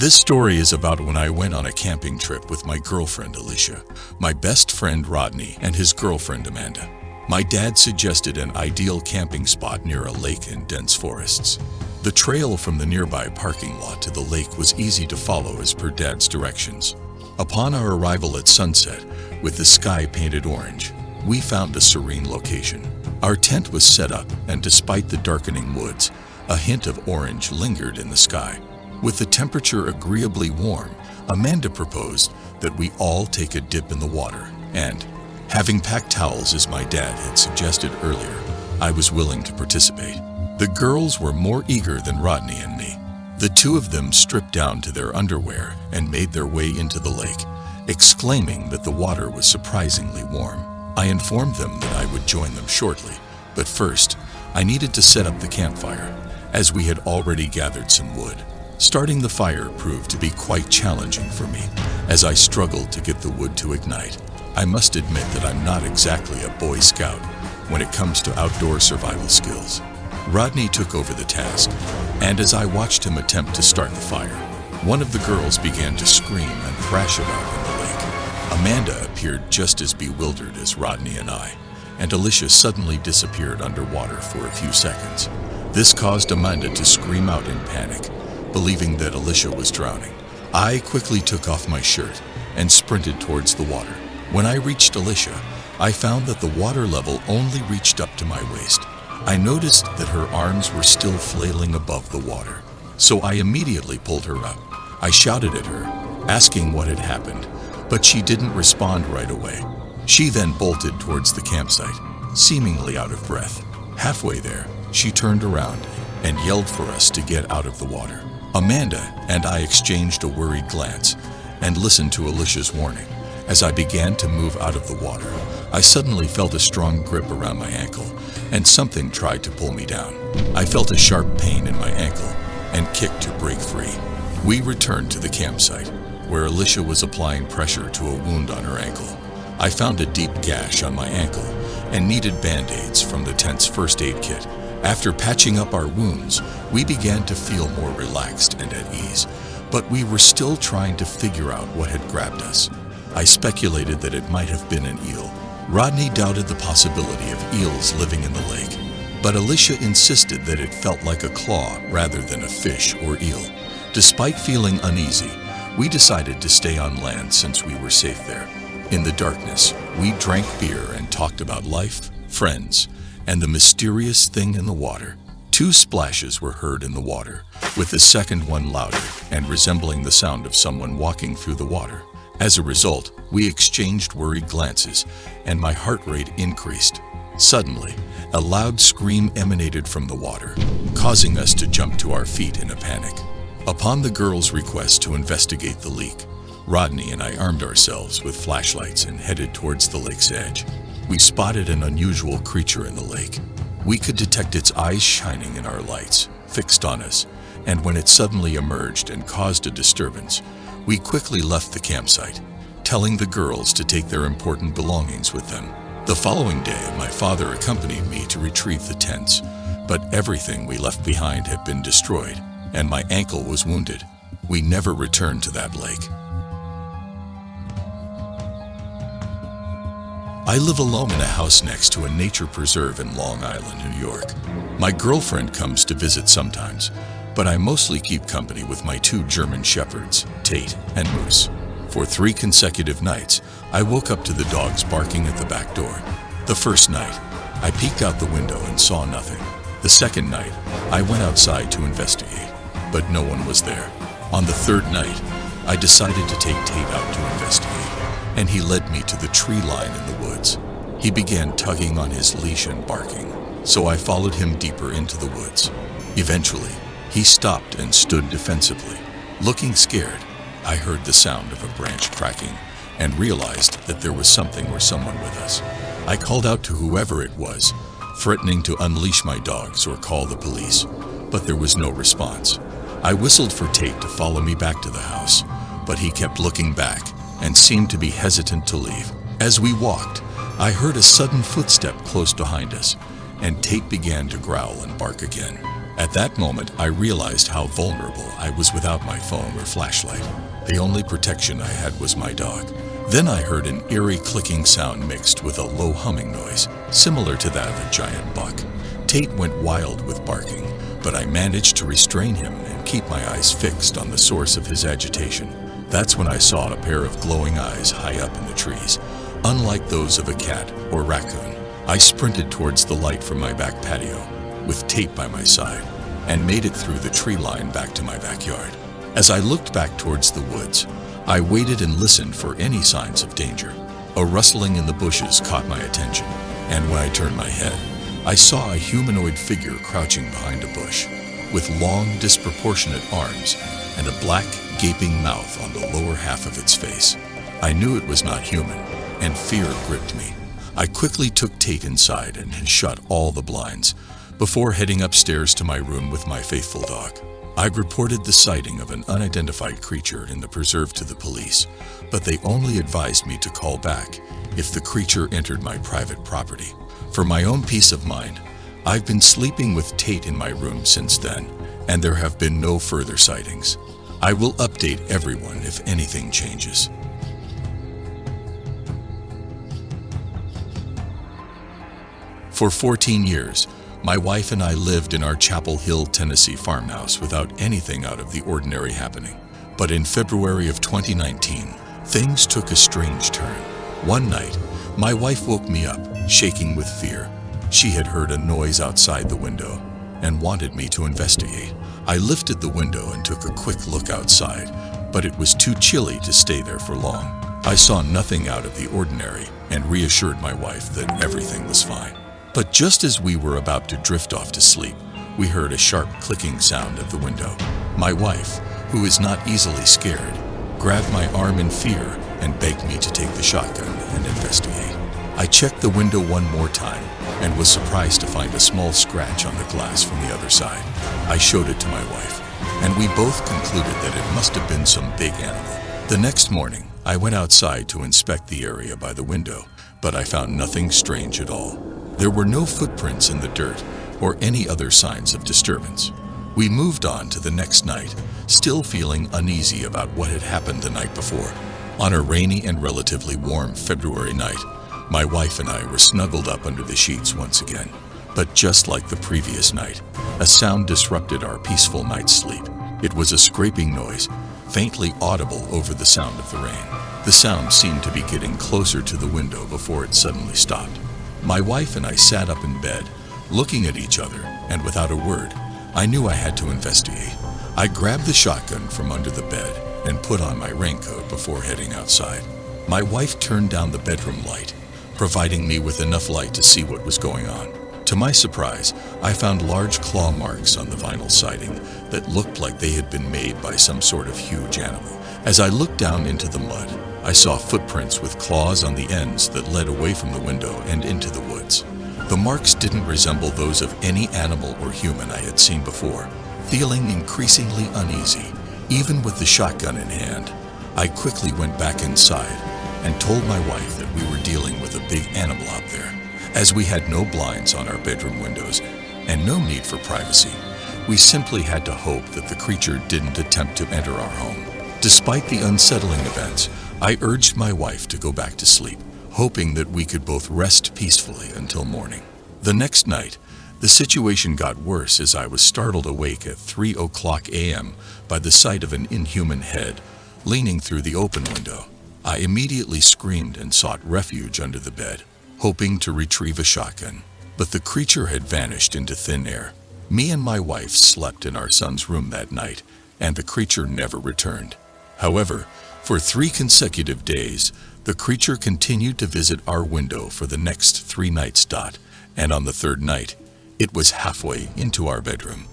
This story is about when I went on a camping trip with my girlfriend Alicia, my best friend Rodney, and his girlfriend Amanda. My dad suggested an ideal camping spot near a lake in dense forests. The trail from the nearby parking lot to the lake was easy to follow as per Dad's directions. Upon our arrival at sunset, with the sky painted orange, we found a serene location. Our tent was set up, and despite the darkening woods, a hint of orange lingered in the sky. With the temperature agreeably warm, Amanda proposed that we all take a dip in the water, and, having packed towels as my dad had suggested earlier, I was willing to participate. The girls were more eager than Rodney and me. The two of them stripped down to their underwear and made their way into the lake, exclaiming that the water was surprisingly warm. I informed them that I would join them shortly, but first, I needed to set up the campfire, as we had already gathered some wood. Starting the fire proved to be quite challenging for me, as I struggled to get the wood to ignite. I must admit that I'm not exactly a Boy Scout when it comes to outdoor survival skills. Rodney took over the task, and as I watched him attempt to start the fire, one of the girls began to scream and thrash about in the lake. Amanda appeared just as bewildered as Rodney and I, and Alicia suddenly disappeared underwater for a few seconds. This caused Amanda to scream out in panic, believing that Alicia was drowning. I quickly took off my shirt and sprinted towards the water. When I reached Alicia, I found that the water level only reached up to my waist. I noticed that her arms were still flailing above the water, so I immediately pulled her up. I shouted at her, asking what had happened, but she didn't respond right away. She then bolted towards the campsite, seemingly out of breath. Halfway there, she turned around and yelled for us to get out of the water. Amanda and I exchanged a worried glance and listened to Alicia's warning. As I began to move out of the water, I suddenly felt a strong grip around my ankle, and something tried to pull me down. I felt a sharp pain in my ankle and kicked to break free. We returned to the campsite, where Alicia was applying pressure to a wound on her ankle. I found a deep gash on my ankle and needed band-aids from the tent's first aid kit. After patching up our wounds, we began to feel more relaxed and at ease, but we were still trying to figure out what had grabbed us. I speculated that it might have been an eel. Rodney doubted the possibility of eels living in the lake, but Alicia insisted that it felt like a claw rather than a fish or eel. Despite feeling uneasy, we decided to stay on land since we were safe there. In the darkness, we drank beer and talked about life, friends, and the mysterious thing in the water. 2 splashes were heard in the water, with the second one louder and resembling the sound of someone walking through the water. As a result, we exchanged worried glances, and my heart rate increased. Suddenly, a loud scream emanated from the water, causing us to jump to our feet in a panic. Upon the girls' request to investigate the leak, Rodney and I armed ourselves with flashlights and headed towards the lake's edge. We spotted an unusual creature in the lake. We could detect its eyes shining in our lights, fixed on us, and when it suddenly emerged and caused a disturbance, we quickly left the campsite, telling the girls to take their important belongings with them. The following day, my father accompanied me to retrieve the tents, but everything we left behind had been destroyed, and my ankle was wounded. We never returned to that lake. I live alone in a house next to a nature preserve in Long Island, New York. My girlfriend comes to visit sometimes, but I mostly keep company with my 2 German shepherds, Tate and Moose. For 3 consecutive nights, I woke up to the dogs barking at the back door. The first night, I peeked out the window and saw nothing. The second night, I went outside to investigate, but no one was there. On the 3rd night, I decided to take Tate out to investigate, and he led me to the tree line in the woods. He began tugging on his leash and barking, so I followed him deeper into the woods. Eventually, he stopped and stood defensively. Looking scared, I heard the sound of a branch cracking and realized that there was something or someone with us. I called out to whoever it was, threatening to unleash my dogs or call the police, but there was no response. I whistled for Tate to follow me back to the house, but he kept looking back and seemed to be hesitant to leave. As we walked, I heard a sudden footstep close behind us, and Tate began to growl and bark again. At that moment, I realized how vulnerable I was without my phone or flashlight. The only protection I had was my dog. Then I heard an eerie clicking sound mixed with a low humming noise, similar to that of a giant buck. Tate went wild with barking, but I managed to restrain him and keep my eyes fixed on the source of his agitation. That's when I saw a pair of glowing eyes high up in the trees, unlike those of a cat or raccoon. I sprinted towards the light from my back patio, with Tate by my side, and made it through the tree line back to my backyard. As I looked back towards the woods, I waited and listened for any signs of danger. A rustling in the bushes caught my attention, and when I turned my head, I saw a humanoid figure crouching behind a bush, with long, disproportionate arms and a black, gaping mouth on the lower half of its face. I knew it was not human, and fear gripped me. I quickly took Tate inside and shut all the blinds, before heading upstairs to my room with my faithful dog. I reported the sighting of an unidentified creature in the preserve to the police, but they only advised me to call back if the creature entered my private property. For my own peace of mind, I've been sleeping with Tate in my room since then, and there have been no further sightings. I will update everyone if anything changes. For 14 years, my wife and I lived in our Chapel Hill, Tennessee farmhouse without anything out of the ordinary happening. But in February of 2019, things took a strange turn. One night, my wife woke me up, shaking with fear. She had heard a noise outside the window and wanted me to investigate. I lifted the window and took a quick look outside, but it was too chilly to stay there for long. I saw nothing out of the ordinary and reassured my wife that everything was fine. But just as we were about to drift off to sleep, we heard a sharp clicking sound at the window. My wife, who is not easily scared, grabbed my arm in fear and begged me to take the shotgun and investigate. I checked the window one more time and was surprised to find a small scratch on the glass from the other side. I showed it to my wife, and we both concluded that it must have been some big animal. The next morning, I went outside to inspect the area by the window, but I found nothing strange at all. There were no footprints in the dirt or any other signs of disturbance. We moved on to the next night, still feeling uneasy about what had happened the night before. On a rainy and relatively warm February night, my wife and I were snuggled up under the sheets once again. But just like the previous night, a sound disrupted our peaceful night's sleep. It was a scraping noise, faintly audible over the sound of the rain. The sound seemed to be getting closer to the window before it suddenly stopped. My wife and I sat up in bed, looking at each other, and without a word, I knew I had to investigate. I grabbed the shotgun from under the bed and put on my raincoat before heading outside. My wife turned down the bedroom light, providing me with enough light to see what was going on. To my surprise, I found large claw marks on the vinyl siding that looked like they had been made by some sort of huge animal. As I looked down into the mud, I saw footprints with claws on the ends that led away from the window and into the woods. The marks didn't resemble those of any animal or human I had seen before. Feeling increasingly uneasy, even with the shotgun in hand, I quickly went back inside and told my wife that we were dealing with a big animal out there. As we had no blinds on our bedroom windows and no need for privacy, we simply had to hope that the creature didn't attempt to enter our home. Despite the unsettling events, I urged my wife to go back to sleep, hoping that we could both rest peacefully until morning. The next night, the situation got worse as I was startled awake at 3:00 a.m. by the sight of an inhuman head leaning through the open window. I immediately screamed and sought refuge under the bed, hoping to retrieve a shotgun. But the creature had vanished into thin air. Me and my wife slept in our son's room that night, and the creature never returned. However, for 3 consecutive days, the creature continued to visit our window for the next 3 nights. And on the 3rd night, it was halfway into our bedroom.